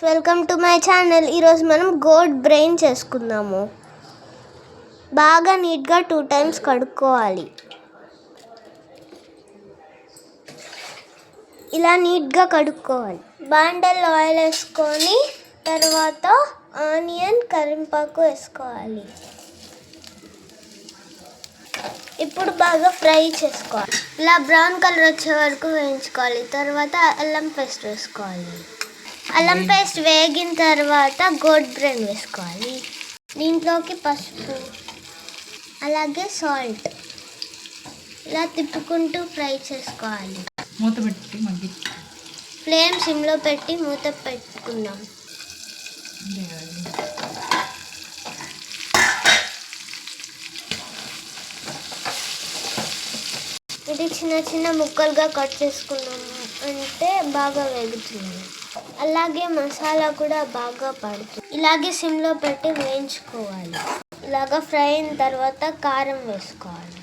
Welcome to my channel. ఈరోజు మనం goat brain చేసుకుందాము. బాగా నీట్గా 2 times కడుక్కోవాలి. ఇలా నీట్గా కడుక్కోవాలి. బాండల్లో ఆయిల్ వేసుకొని తర్వాత ఆనియన్ కరింపాకు వేసుకోవాలి. ఇప్పుడు బాగా ఫ్రై చేసుకోవాలి. ఇలా బ్రౌన్ కలర్ వచ్చే వరకు వేయించుకోవాలి. తర్వాత అల్లం పేస్ట్ వేసుకోవాలి. అల్లం పేస్ట్ వేగిన తర్వాత గోట్ బ్రెయిన్ వేసుకోవాలి. దీంట్లోకి పసుపు అలాగే సాల్ట్ ఇలా తిప్పుకుంటూ ఫ్రై చేసుకోవాలి. మూత పెట్టి మగ్గి ఫ్లేమ్ సిమ్లో పెట్టి మూత పెట్టుకుందాం. ఇది చిన్న చిన్న ముక్కలుగా కట్ చేసుకున్నాము అంటే బాగా వేగుతుంది. అలాగే మసాలా కూడా బాగా పడుతుంది. ఇలాగే సిమ్లో పెట్టి వేయించుకోవాలి. ఇలాగా ఫ్రై అయిన తర్వాత కారం వేసుకోవాలి.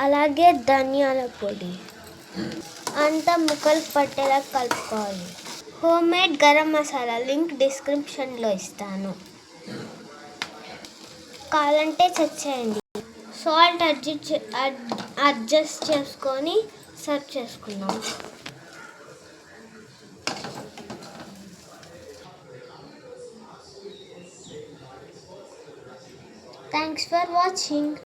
అలాగే ధనియాల పొడి అంతా ముక్కలకు పట్టేలా కలుపుకోవాలి. Home made garam masala link డిస్క్రిప్షన్లో ఇస్తాను, కావాలంటే చెక్ చేయండి. సాల్ట్ అడ్జస్ట్ చేసుకొని సర్వ్ చేసుకుందాం. Thanks for watching.